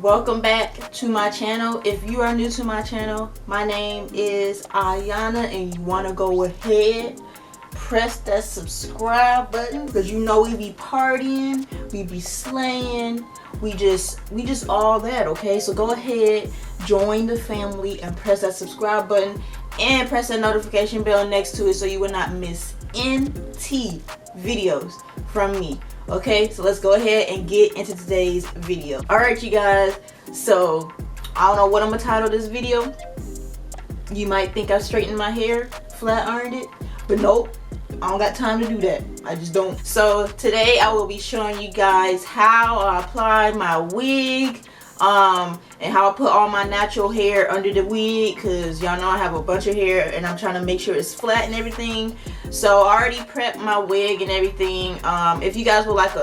Welcome back to my channel. If you are new to my channel, my name is Iyana, and you want to go ahead, press that subscribe button, because you know we be partying, we be slaying, we just all that. Okay, so go ahead, join the family, and press that subscribe button and press that notification bell next to it so you will not miss NT videos from me. Okay, so let's go ahead and get into today's video. Alright, you guys, so I don't know what I'm gonna title this video. You might think I straightened my hair, flat ironed it, but nope, I don't got time to do that. I just don't. So today I will be showing you guys how I apply my wig, and how I put all my natural hair under the wig, because y'all know I have a bunch of hair and I'm trying to make sure it's flat and everything. So I already prepped my wig and everything. If you guys would like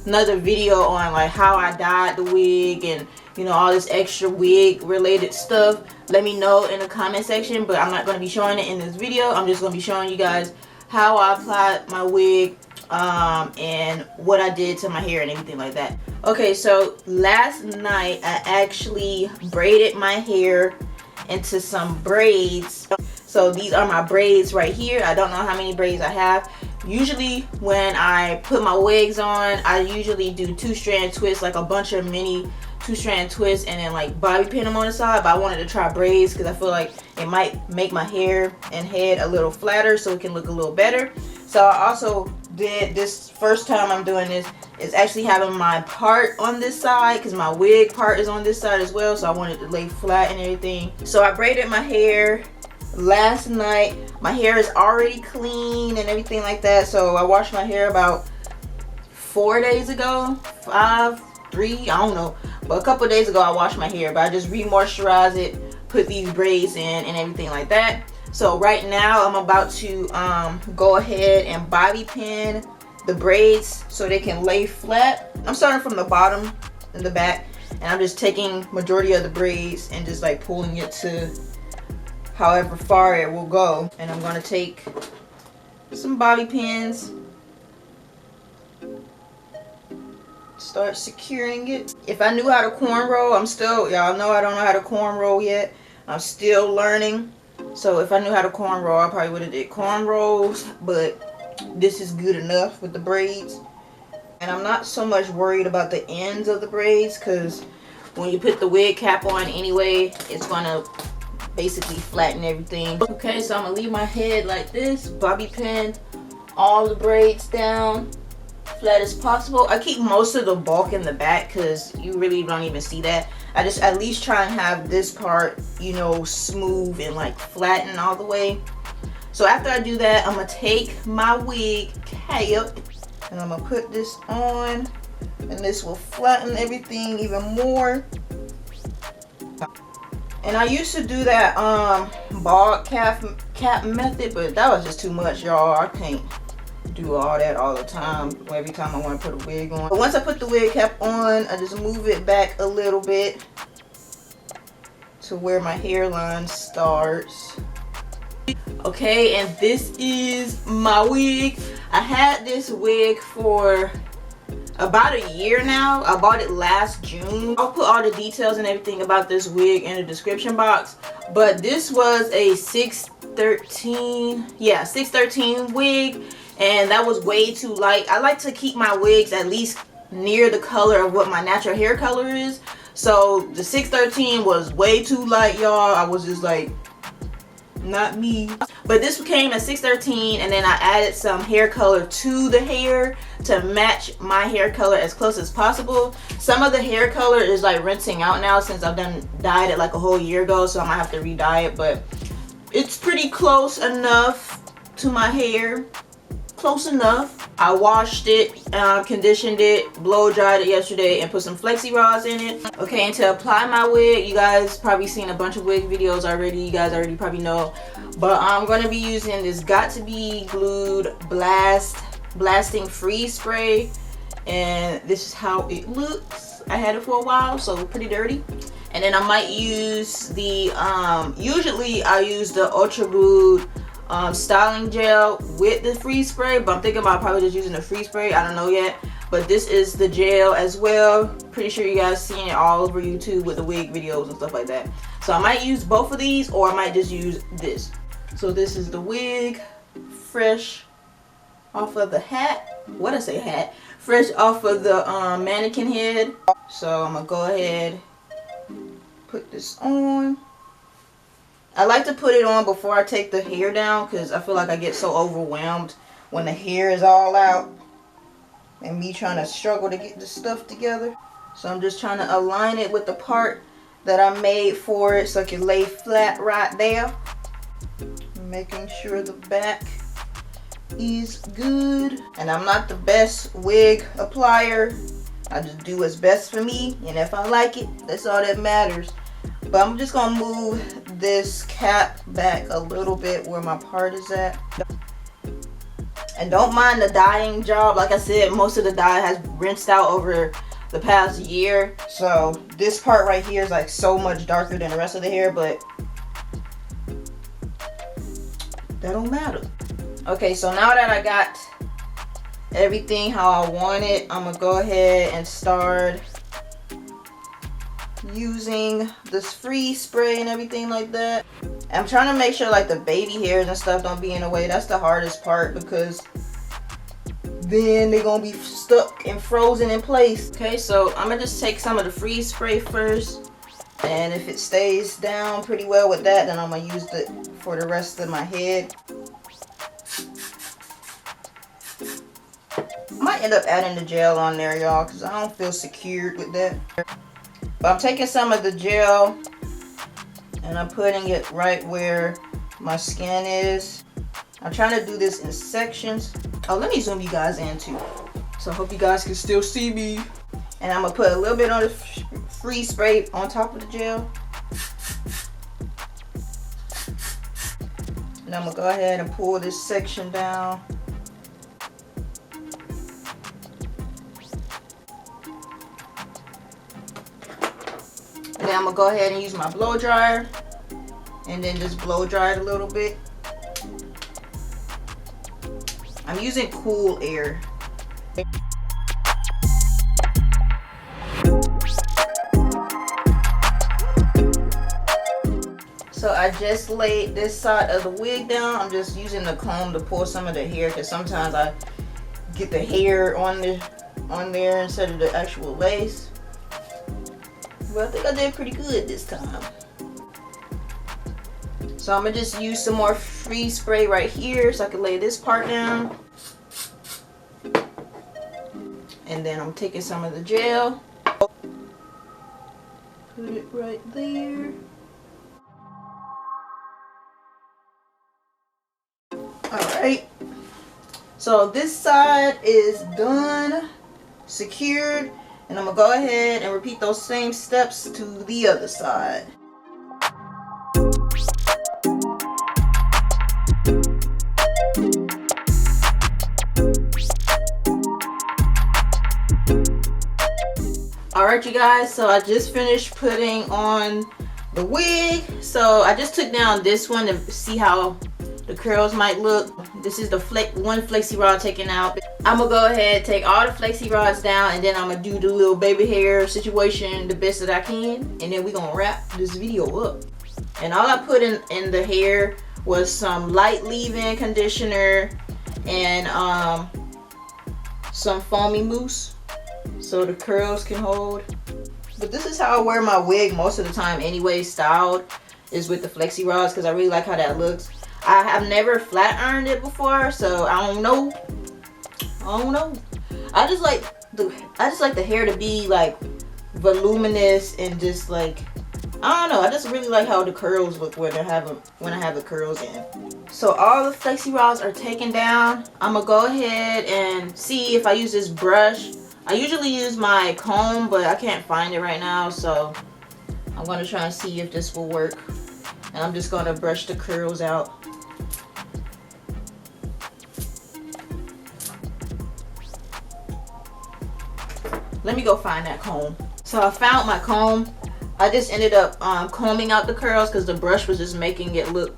another video on like how I dyed the wig and you know all this extra wig related stuff, let me know in the comment section, but I'm not going to be showing it in this video. I'm just going to be showing you guys how I applied my wig and what I did to my hair and everything like that. Okay, so last night I actually braided my hair into some braids. So these are my braids right here. I don't know how many braids I have. Usually when I put my wigs on, I usually do 2-strand twists, like a bunch of mini 2-strand twists, and then like bobby pin them on the side. But I wanted to try braids because I feel like it might make my hair and head a little flatter so it can look a little better. So I also did this first time I'm doing this is actually having my part on this side, because my wig part is on this side as well, so I wanted to lay flat and everything. So I braided my hair last night. My hair is already clean and everything like that. So I washed my hair about 4 days ago, 5, 3, I don't know, but a couple of days ago I washed my hair, but I just re-moisturized it, put these braids in and everything like that. So right now I'm about to go ahead and bobby pin the braids so they can lay flat. I'm starting from the bottom in the back, and I'm just taking majority of the braids and just like pulling it to however far it will go. And I'm gonna take some bobby pins, start securing it. If I knew how to cornrow, y'all know I don't know how to cornrow yet. I'm still learning. So if I knew how to cornrow, I probably would have did cornrows, but this is good enough with the braids. And I'm not so much worried about the ends of the braids, because when you put the wig cap on anyway, it's gonna basically flatten everything. Okay, so I'm gonna leave my head like this, bobby pin all the braids down flat as possible. I keep most of the bulk in the back because you really don't even see that. I just at least try and have this part, you know, smooth and like flatten all the way. So after I do that, I'm gonna take my wig cap and I'm gonna put this on, and this will flatten everything even more. And I used to do that bald cap method, but that was just too much, y'all. I can't do all that all the time, every time I want to put a wig on. But once I put the wig cap on, I just move it back a little bit to where my hairline starts. Okay, and this is my wig. I had this wig for about a year now. I bought it last June. I'll put all the details and everything about this wig in the description box. But this was a 613 wig, and that was way too light. I like to keep my wigs at least near the color of what my natural hair color is. So the 613 was way too light, y'all. I was just like, not me. But this came at 613, and then I added some hair color to the hair to match my hair color as close as possible. Some of the hair color is like rinsing out now since I've dyed it like a whole year ago, so I might have to re-dye it, but it's pretty close enough to my hair. Close enough. I washed it, conditioned it, blow dried it yesterday, and put some flexi rods in it. Okay, and to apply my wig, you guys probably seen a bunch of wig videos already. You guys already probably know, but I'm going to be using this Got To Be Glued Blasting Freeze Spray, and this is how it looks. I had it for a while, so pretty dirty. And then I might use the usually I use the Ultra Glued styling gel with the freeze spray, but I'm thinking about probably just using the freeze spray. I don't know yet, but this is the gel as well. Pretty sure you guys seen it all over YouTube with the wig videos and stuff like that. So I might use both of these, or I might just use this. So this is the wig, fresh off of the hat. What did I say, hat? Fresh off of the mannequin head. So I'm gonna go ahead, put this on. I like to put it on before I take the hair down, because I feel like I get so overwhelmed when the hair is all out and me trying to struggle to get this stuff together. So I'm just trying to align it with the part that I made for it so it can lay flat right there. Making sure the back is good. And I'm not the best wig applier. I just do what's best for me, and if I like it, that's all that matters. But I'm just gonna move this cap back a little bit where my part is at. And don't mind the dyeing job. Like I said, most of the dye has rinsed out over the past year. So this part right here is like so much darker than the rest of the hair, but that don't matter. Okay, so now that I got everything how I want it, I'm gonna go ahead and start using this freeze spray and everything like that. I'm trying to make sure like the baby hairs and stuff don't be in the way. That's the hardest part, because then they're gonna be stuck and frozen in place. Okay, so I'm gonna just take some of the freeze spray first, and if it stays down pretty well with that, then I'm gonna use it for the rest of my head. I might end up adding the gel on there, y'all, because I don't feel secured with that. But I'm taking some of the gel and I'm putting it right where my skin is. I'm trying to do this in sections. Oh, let me zoom you guys in too, so I hope you guys can still see me. And I'm gonna put a little bit on the freeze spray on top of the gel. And I'm gonna go ahead and pull this section down. And then I'm gonna go ahead and use my blow dryer and then just blow dry it a little bit. I'm using cool air. So I just laid this side of the wig down. I'm just using the comb to pull some of the hair, because sometimes I get the hair on there instead of the actual lace. But I think I did pretty good this time. So I'm gonna just use some more freeze spray right here so I can lay this part down. And then I'm taking some of the gel, put it right there. Alright, so this side is done, secured, and I'm gonna go ahead and repeat those same steps to the other side. Alright you guys, so I just finished putting on the wig. So I just took down this one to see how the curls might look. This is the one flexi rod taken out. I'm gonna go ahead, take all the flexi rods down, and then I'm gonna do the little baby hair situation the best that I can, and then we're gonna wrap this video up. And all I put in the hair was some light leave-in conditioner and some foamy mousse so the curls can hold. But this is how I wear my wig most of the time anyway, styled, is with the flexi rods, because I really like how that looks. I have never flat ironed it before, so I don't know. I just like the hair to be like voluminous and just like, I don't know. I just really like how the curls look when I have the curls in. So all the flexi rods are taken down. I'm gonna go ahead and see if I use this brush. I usually use my comb, but I can't find it right now, so I'm gonna try and see if this will work. And I'm just gonna brush the curls out. Let me go find that comb. So I found my comb. I just ended up combing out the curls because the brush was just making it look,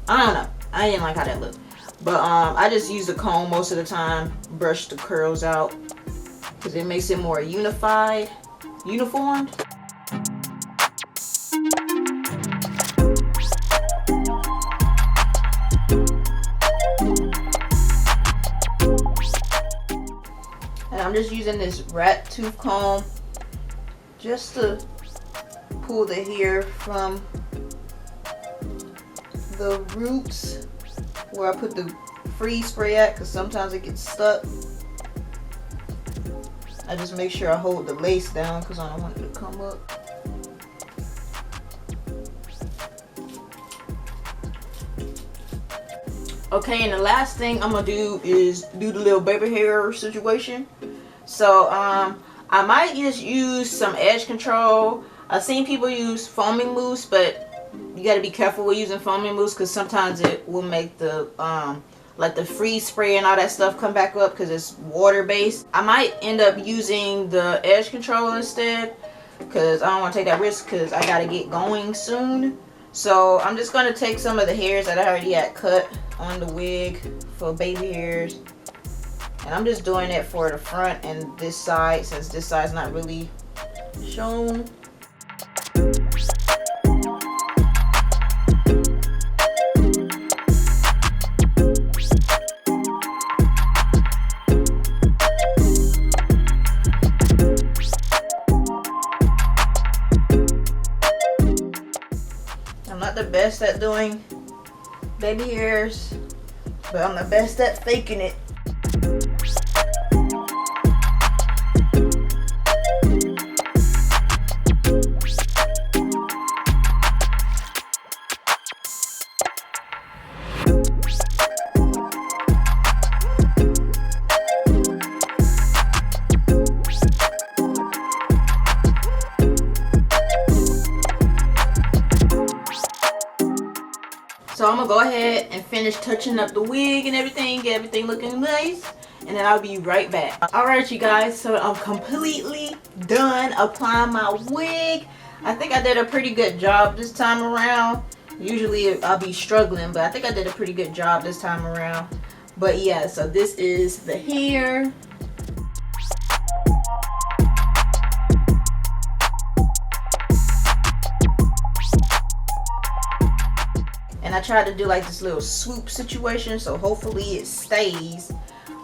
I don't know. I didn't like how that looked. But I just use the comb most of the time, brush the curls out. because it makes it more uniformed. And I'm just using this rat tooth comb just to pull the hair from the roots where I put the freeze spray at, because sometimes it gets stuck. I just make sure I hold the lace down because I don't want it to come up. Okay, and the last thing I'm gonna do is do the little baby hair situation. So I might just use some edge control. I've seen people use foaming mousse, but you got to be careful with using foaming mousse because sometimes it will make the like the freeze spray and all that stuff come back up because it's water based. I might end up using the edge control instead because I don't want to take that risk because I got to get going soon. So I'm just going to take some of the hairs that I already had cut on the wig for baby hairs, and I'm just doing it for the front and this side since this side's not really shown. I'm not the best at doing baby hairs, but I'm the best at faking it. So I'm gonna go ahead and finish touching up the wig and everything, get everything looking nice, and then I'll be right back. Alright you guys, so I'm completely done applying my wig. I think I did a pretty good job this time around. Usually I'll be struggling, but I think I did a pretty good job this time around. But yeah, so this is the hair. And I tried to do like this little swoop situation, so hopefully it stays.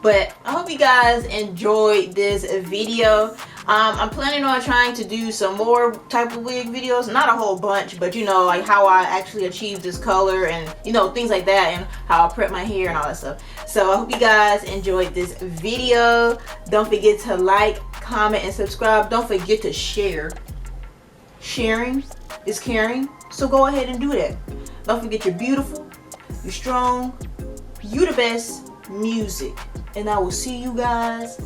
But I hope you guys enjoyed this video. I'm planning on trying to do some more type of wig videos, not a whole bunch, but you know, like how I actually achieved this color and you know, things like that, and how I prep my hair and all that stuff. So I hope you guys enjoyed this video. Don't forget to like, comment, and subscribe. Don't forget to share. Sharing is caring, so go ahead and do that. Don't forget you're beautiful, you're strong, you the best music. And I will see you guys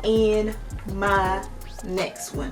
in my next one.